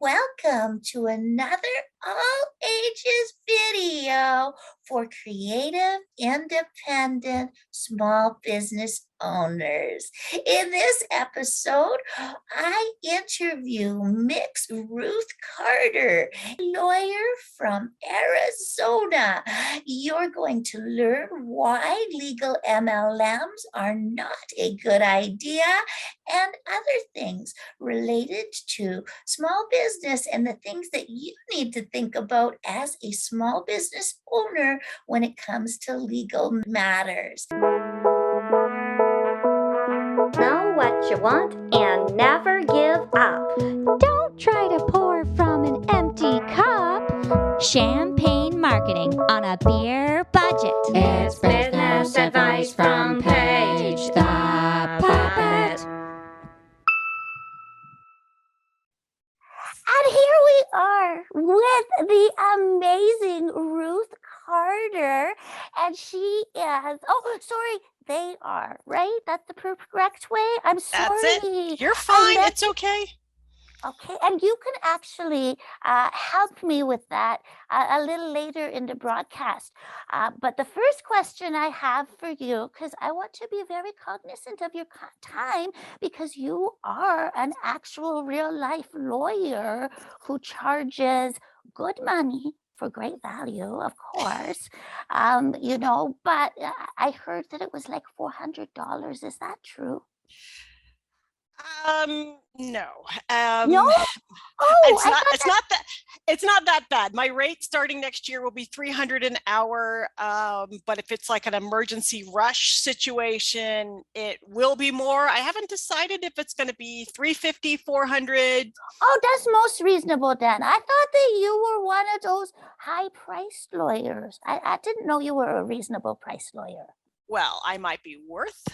welcome to another all ages video for creative, independent small business owners. In this episode, I interview Miss Ruth Carter, lawyer from Arizona. You're going to learn why legal MLMs are not a good idea and other things related to small business and the things that you need to think about as a small business owner when it comes to legal matters. Know what you want and never give up. Don't try to pour from an empty cup. Champagne marketing on a beer budget. It's business advice from Paige the Puppet. And here we are with the amazing Ruth Carter. And she is, they are, right? That's the correct way? I'm sorry. That's it. You're fine. It's okay. Okay, and you can actually help me with that a little later in the broadcast. But the first question I have for you, because I want to be very cognizant of your time, because you are an actual real life lawyer who charges good money for great value, of course, but I heard that it was like $400. Is that true? No. No? It's not that bad. My rate starting next year will be $300 an hour. But if it's like an emergency rush situation, it will be more. I haven't decided if it's going to be $350, $400. Oh, that's most reasonable then. I thought that you were one of those high-priced lawyers. I didn't know you were a reasonable price lawyer. Well, I might be worth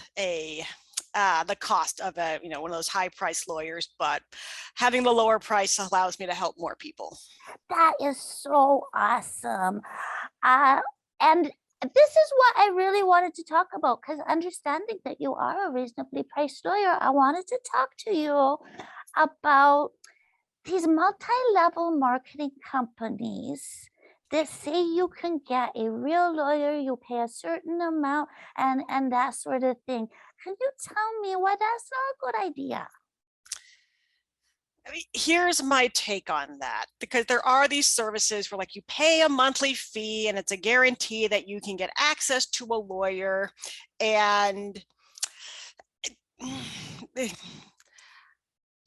the cost of one of those high price lawyers, but having the lower price allows me to help more people. That is so awesome. And this is what I really wanted to talk about, because understanding that you are a reasonably priced lawyer, I wanted to talk to you about these multi-level marketing companies that say you can get a real lawyer, you pay a certain amount, and that sort of thing. Can you tell me why that's not a good idea? I mean, here's my take on that, because there are these services where like you pay a monthly fee and it's a guarantee that you can get access to a lawyer. And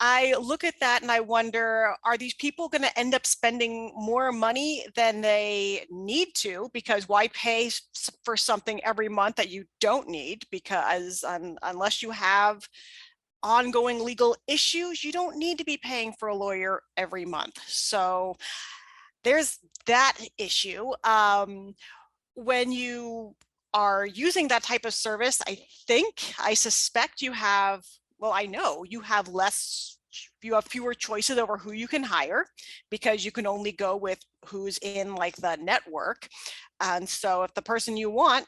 I look at that and I wonder, are these people going to end up spending more money than they need to? Because why pay for something every month that you don't need? Because unless you have ongoing legal issues, you don't need to be paying for a lawyer every month. So there's that issue. When you are using that type of service, I suspect you have, well, I know you have fewer choices over who you can hire, because you can only go with who's in like the network. And so if the person you want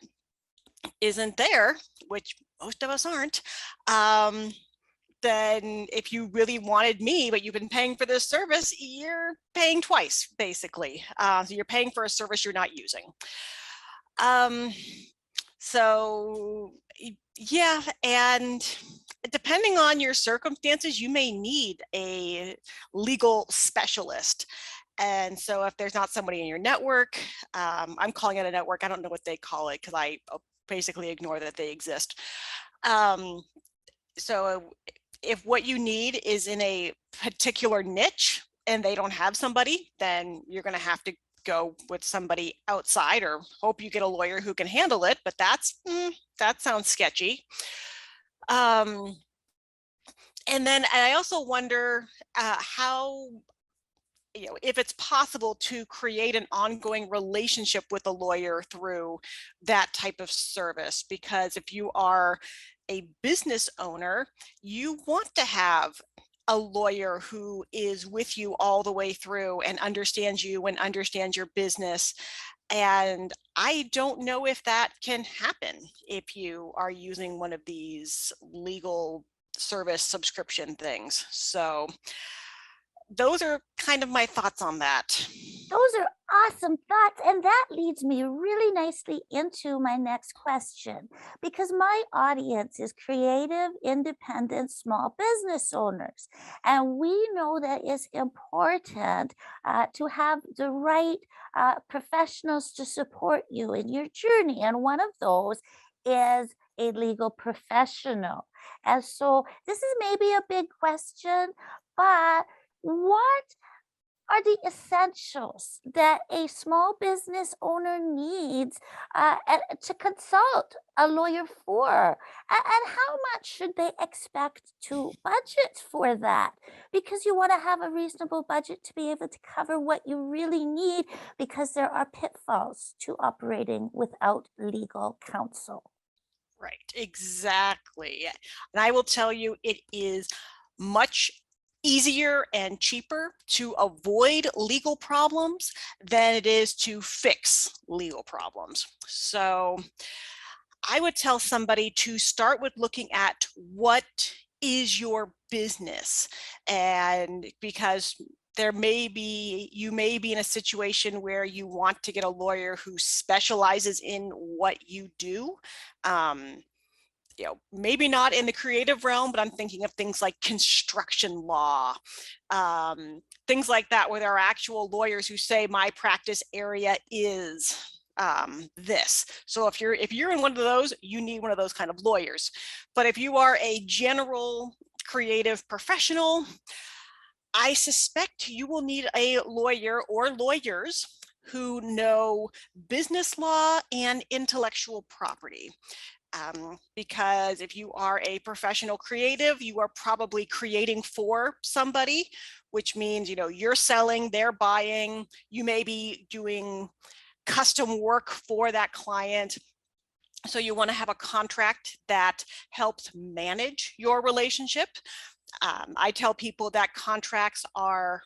isn't there, which most of us aren't, then if you really wanted me, but you've been paying for this service, you're paying twice, basically. So you're paying for a service you're not using. So yeah, and depending on your circumstances, you may need a legal specialist. And so if there's not somebody in your network, I'm calling it a network. I don't know what they call it because I basically ignore that they exist. So if what you need is in a particular niche and they don't have somebody, then you're going to have to go with somebody outside or hope you get a lawyer who can handle it. But that sounds sketchy. And then I also wonder how, if it's possible to create an ongoing relationship with a lawyer through that type of service. Because if you are a business owner, you want to have a lawyer who is with you all the way through and understands you and understands your business. And I don't know if that can happen if you are using one of these legal service subscription things. So those are kind of my thoughts on that. Those are awesome thoughts. And that leads me really nicely into my next question, because my audience is creative, independent, small business owners. And we know that it's important to have the right professionals to support you in your journey. And one of those is a legal professional. And so this is maybe a big question, but what are the essentials that a small business owner needs to consult a lawyer for? And how much should they expect to budget for that? Because you want to have a reasonable budget to be able to cover what you really need, because there are pitfalls to operating without legal counsel. Right, exactly. And I will tell you, it is much easier and cheaper to avoid legal problems than it is to fix legal problems. So I would tell somebody to start with looking at what is your business, and because you may be in a situation where you want to get a lawyer who specializes in what you do. Um, maybe not in the creative realm, but I'm thinking of things like construction law, things like that, where there are actual lawyers who say my practice area is this. So if you're in one of those, you need one of those kind of lawyers. But if you are a general creative professional, I suspect you will need a lawyer or lawyers who know business law and intellectual property. Because if you are a professional creative, you are probably creating for somebody, which means, you're selling, they're buying, you may be doing custom work for that client. So you want to have a contract that helps manage your relationship. I tell people that contracts are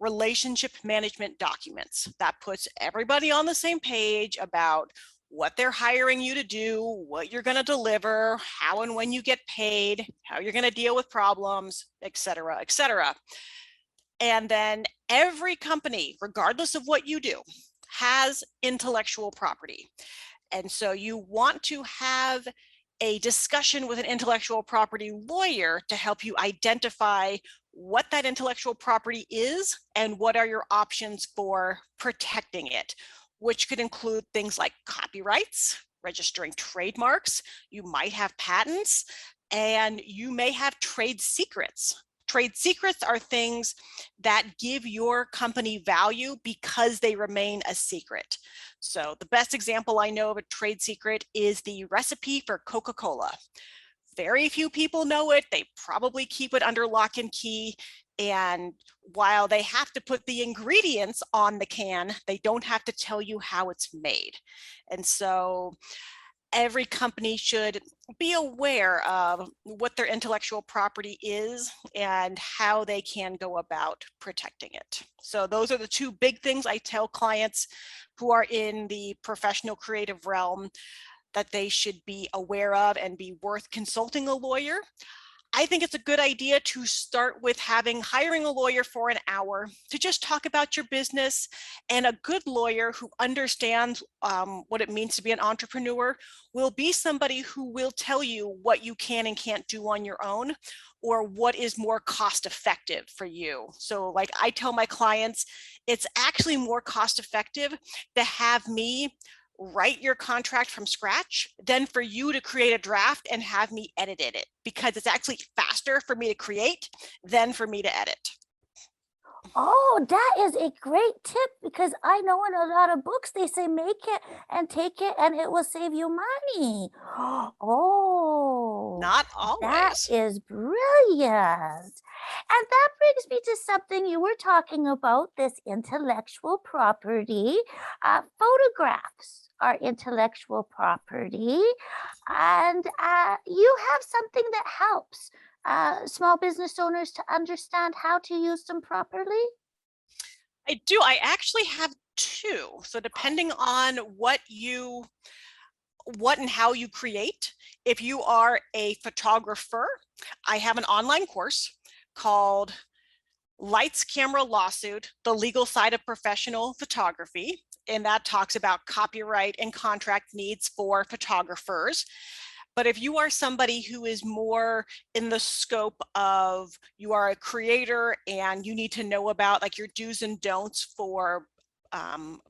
relationship management documents that puts everybody on the same page about what they're hiring you to do, what you're going to deliver, how and when you get paid, how you're going to deal with problems, et cetera, et cetera. And then every company, regardless of what you do, has intellectual property. And so you want to have a discussion with an intellectual property lawyer to help you identify what that intellectual property is and what are your options for protecting it, which could include things like copyrights, registering trademarks, you might have patents, and you may have trade secrets. Trade secrets are things that give your company value because they remain a secret. So the best example I know of a trade secret is the recipe for Coca-Cola. Very few people know it. They probably keep it under lock and key. And while they have to put the ingredients on the can, they don't have to tell you how it's made. And so every company should be aware of what their intellectual property is and how they can go about protecting it. So those are the two big things I tell clients who are in the professional creative realm that they should be aware of and be worth consulting a lawyer. I think it's a good idea to start with hiring a lawyer for an hour to just talk about your business. And a good lawyer who understands what it means to be an entrepreneur will be somebody who will tell you what you can and can't do on your own, or what is more cost effective for you. So like I tell my clients, it's actually more cost effective to have me write your contract from scratch than for you to create a draft and have me edit it, because it's actually faster for me to create than for me to edit. Oh, that is a great tip, because I know in a lot of books they say make it and take it and it will save you money. Oh, Not that always. is brilliant. And that brings me to something you were talking about, this intellectual property. Photographs are intellectual property. And you have something that helps small business owners to understand how to use them properly? I do. I actually have two. So depending on what and how you create, if you are a photographer, I have an online course called Lights, Camera, Lawsuit, The Legal Side of Professional Photography. And that talks about copyright and contract needs for photographers. But if you are somebody who is more in the scope of, you are a creator and you need to know about like your do's and don'ts for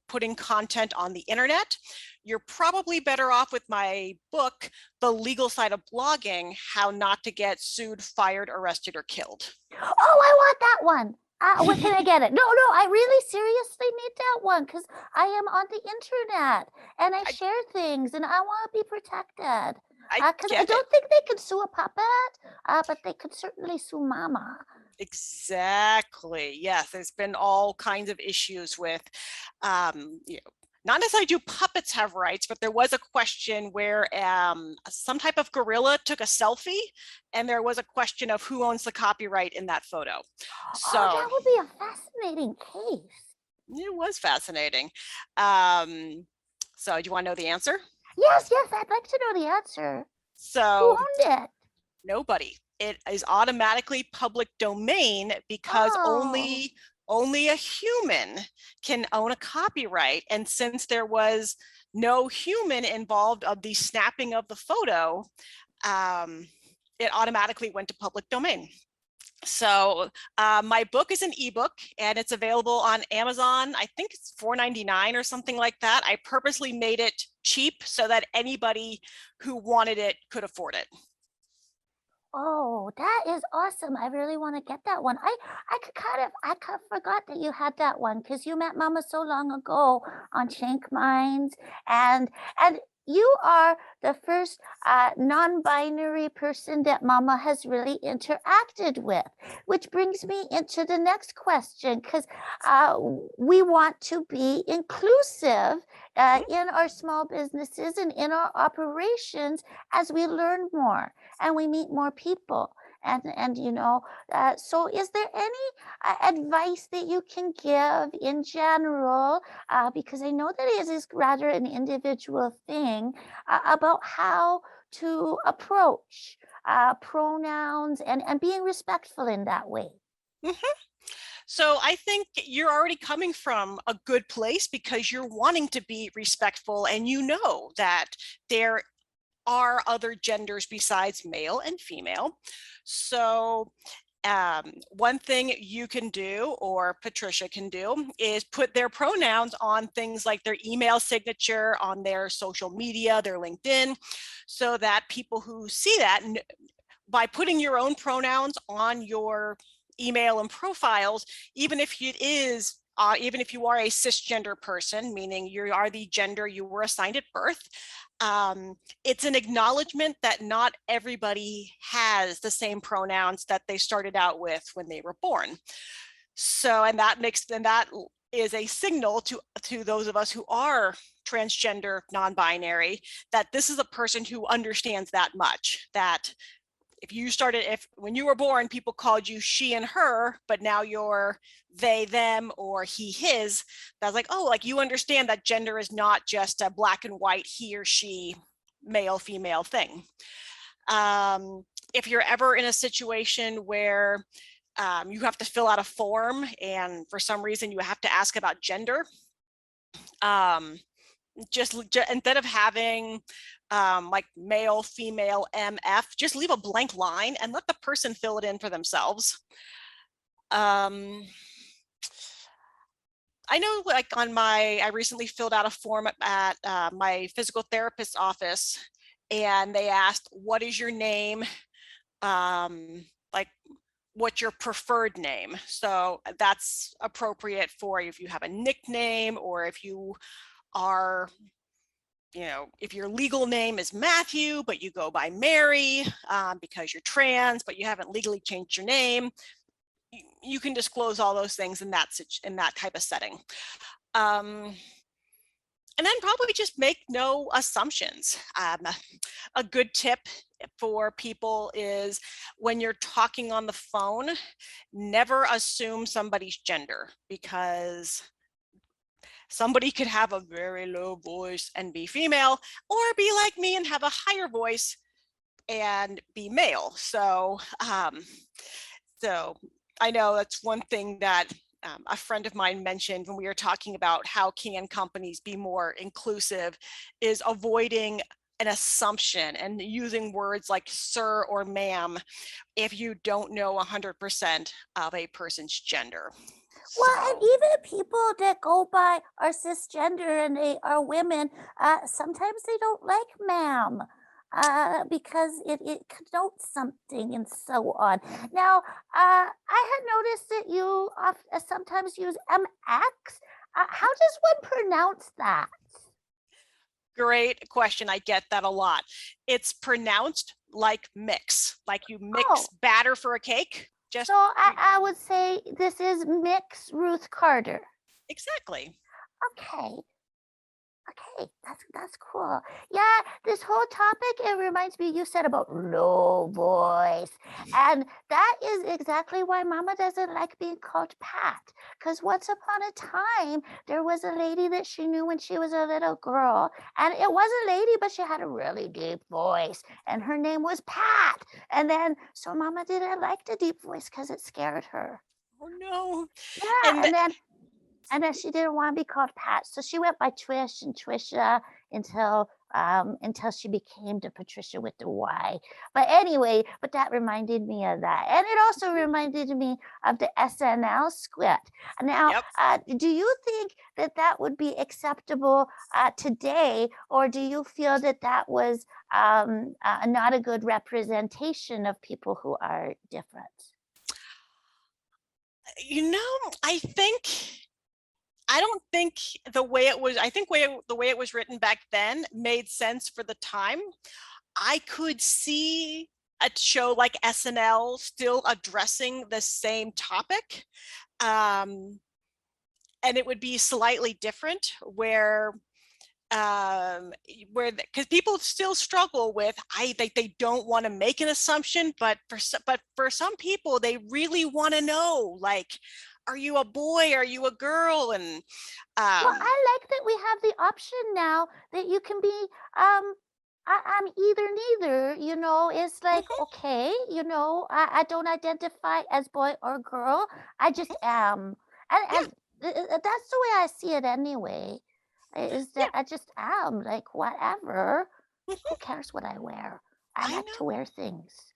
putting content on the internet, you're probably better off with my book, The Legal Side of Blogging, How Not to Get Sued, Fired, Arrested, or Killed. Oh, I want that one. Where can I get it? No, I really seriously need that one because I am on the internet and I share things and I want to be protected. Because I don't think they can sue a puppet, but they could certainly sue Mama. Exactly. Yes, there's been all kinds of issues with, not necessarily do puppets have rights, but there was a question where some type of gorilla took a selfie and there was a question of who owns the copyright in that photo. So that would be a fascinating case. It was fascinating. So do you want to know the answer? Yes, I'd like to know the answer. So who owned it? Nobody. It is automatically public domain because only a human can own a copyright. And since there was no human involved of the snapping of the photo, it automatically went to public domain. So my book is an ebook and it's available on Amazon. I think it's $4.99 or something like that. I purposely made it cheap so that anybody who wanted it could afford it. Oh, that is awesome. I really want to get that one. I kind of forgot that you had that one because you met Mama so long ago on Shank Minds, and you are the first non-binary person that Mama has really interacted with, which brings me into the next question because we want to be inclusive in our small businesses and in our operations as we learn more and we meet more people. And so is there any advice that you can give in general, because I know that it is rather an individual thing, about how to approach pronouns and being respectful in that way? So I think you're already coming from a good place because you're wanting to be respectful and you know that there are other genders besides male and female. So one thing you can do, or Patricia can do, is put their pronouns on things like their email signature, on their social media, their LinkedIn, so that people who see that, by putting your own pronouns on your email and profiles, even if it is even if you are a cisgender person, meaning you are the gender you were assigned at birth, it's an acknowledgement that not everybody has the same pronouns that they started out with when they were born. So, and that is a signal to those of us who are transgender, non-binary, that this is a person who understands that much, that if when you were born, people called you she and her, but now you're they, them, or he, his, that's like, oh, like you understand that gender is not just a black and white, he or she, male, female thing. If you're ever in a situation where you have to fill out a form and for some reason you have to ask about gender, just instead of having like male, female, MF, just leave a blank line and let the person fill it in for themselves. I know, like I recently filled out a form at my physical therapist's office, and they asked, what is your name? Like, what's your preferred name? So that's appropriate for if you have a nickname, or if you are, if your legal name is Matthew, but you go by Mary because you're trans, but you haven't legally changed your name, you can disclose all those things in that type of setting. And then probably just make no assumptions. A good tip for people is when you're talking on the phone, never assume somebody's gender, because somebody could have a very low voice and be female, or be like me and have a higher voice and be male. So I know that's one thing that a friend of mine mentioned when we were talking about how can companies be more inclusive, is avoiding an assumption and using words like sir or ma'am if you don't know 100% of a person's gender. Well, and So even people that go by are cisgender and they are women, sometimes they don't like ma'am. Because it connotes something and so on. Now, I had noticed that you sometimes use MX. How does one pronounce that? great question. I get that a lot. It's pronounced like mix, like you mix Oh, batter for a cake. Just so I would say this is Mix Ruth Carter. exactly. Okay. Okay, that's cool. Yeah, this whole topic, it reminds me you said about low voice. And that is exactly why Mama doesn't like being called Pat. Because once upon a time, there was a lady that she knew when she was a little girl. And it was a lady, but she had a really deep voice. And her name was Pat. And then, so Mama didn't like the deep voice because it scared her. Oh no. Yeah, And and then she didn't want to be called Pat, so she went by Twish and Trisha until she became the Patricia with the Y. But anyway, but that reminded me of that, and it also reminded me of the SNL skit. Now, yep. do you think that that would be acceptable today, or do you feel that that was not a good representation of people who are different? I don't think the way it was, I think the way it was written back then made sense for the time. I could see a show like SNL still addressing the same topic. And it would be slightly different where because people still struggle with they don't want to make an assumption, but for some people they really want to know, like, are you a boy, are you a girl? And Well, um I like that we have the option now that you can be I'm either neither, it's like mhm, okay, I don't identify as boy or girl. I just mhm, am. And yeah, that's the way I see it anyway. Is that yeah, I just am like whatever. Who mhm, cares what I wear? I I like to know. wear things.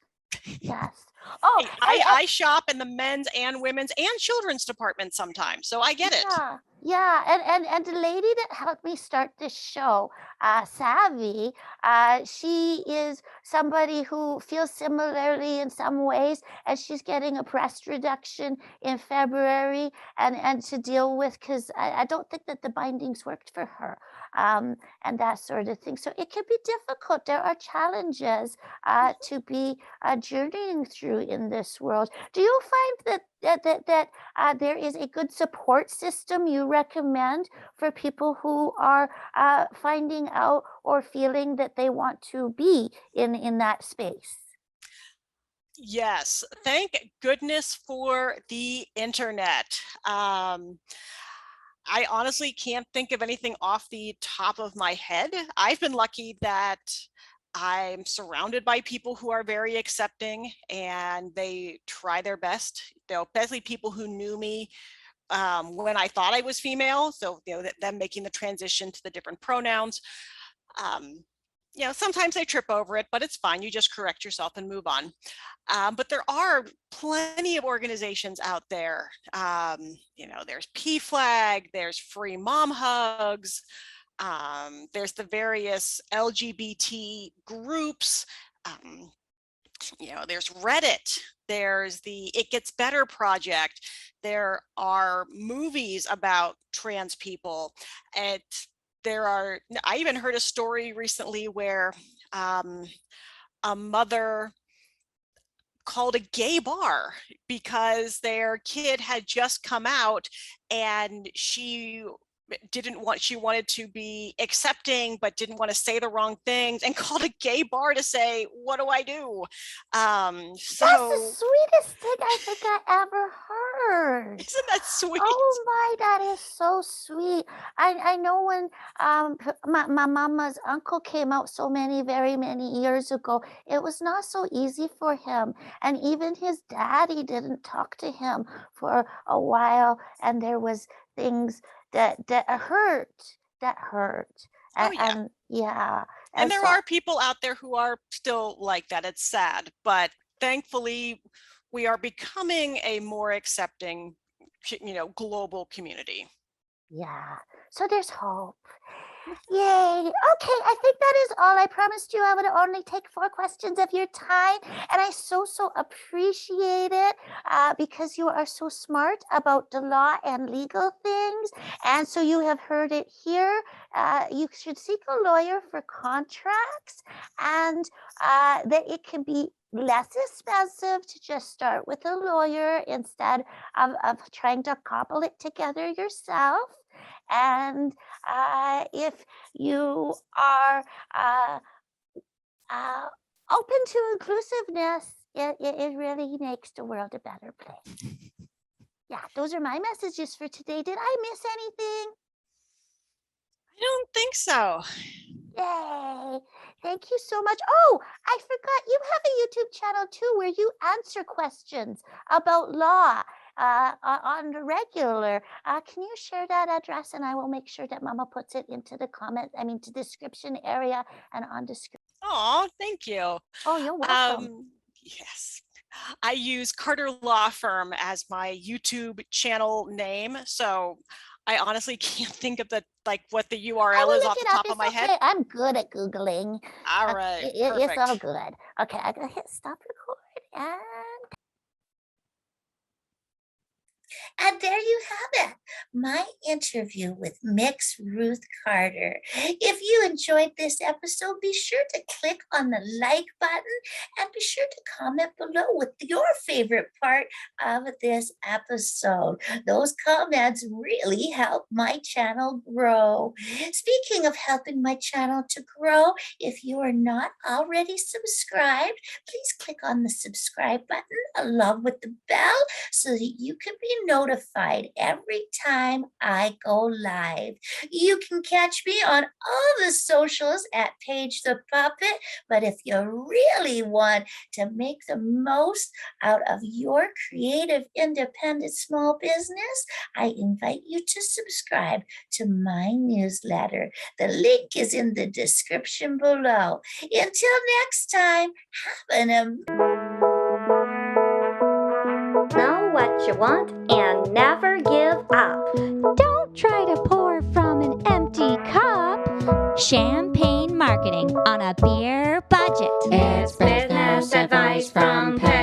Yes. Oh, Hey, and, I shop in the men's and women's and children's department sometimes, so I get it. yeah, yeah, and the lady that helped me start this show, Savvy, she is somebody who feels similarly in some ways, and she's getting a breast reduction in February, and to deal with because I don't think that the bindings worked for her, and that sort of thing. So it can be difficult. There are challenges to be journeying through in this world. Do you find that there is a good support system you recommend for people who are finding out or feeling that they want to be in that space? Yes, thank goodness for the internet. I honestly can't think of anything off the top of my head. I've been lucky that I'm surrounded by people who are very accepting and they try their best. They're basically people who knew me when I thought I was female. So, them making the transition to the different pronouns. Um, sometimes they trip over it, but it's fine. You just correct yourself and move on. But there are plenty of organizations out there. There's PFLAG, there's Free Mom Hugs, there's the various LGBT groups. Um, there's Reddit, there's the It Gets Better Project, there are movies about trans people. And I even heard a story recently where a mother called a gay bar because their kid had just come out and she wanted to be accepting but didn't want to say the wrong things and called a gay bar to say, what do I do? That's the So sweetest thing I think I ever word. Isn't that sweet? Oh my, that is so sweet. I know when my mama's uncle came out very many years ago, it was not so easy for him. And even his daddy didn't talk to him for a while. And there was things that hurt. Oh, yeah. And yeah. And there so are people out there who are still like that. It's sad, but thankfully we are becoming a more accepting, global community. yeah. So there's hope. Yay. Okay, I think that is all. I promised you I would only take 4 questions of your time. And I so appreciate it because you are so smart about the law and legal things. And so you have heard it here. You should seek a lawyer for contracts, and that it can be less expensive to just start with a lawyer instead of trying to cobble it together yourself. And if you are open to inclusiveness, it really makes the world a better place. Yeah, those are my messages for today. Did I miss anything? I don't think so. Yay. Thank you so much. Oh, I forgot, you have a YouTube channel too where you answer questions about law on the regular. Can you share that address, and I will make sure that Mama puts it into the description area and on the screen. Oh, thank you. Oh, you're welcome. Yes. I use Carter Law Firm as my YouTube channel name. So I honestly can't think of what the URL is off the top of my head. I'm good at Googling. All right. It's all good. Okay, I'm going to hit stop record and there you have it, my interview with Mix Ruth Carter. If you enjoyed this episode, be sure to click on the like button and be sure to comment below with your favorite part of this episode. Those comments really help my channel grow. Speaking of helping my channel to grow, if you are not already subscribed, please click on the subscribe button along with the bell so that you can be notified every time I go live. You can catch me on all the socials at Paige the Puppet, but if you really want to make the most out of your creative, independent small business, I invite you to subscribe to my newsletter. The link is in the description below. Until next time, have an Know what you want and never give up. Don't try to pour from an empty cup. Champagne marketing on a beer budget. It's business advice from Paige.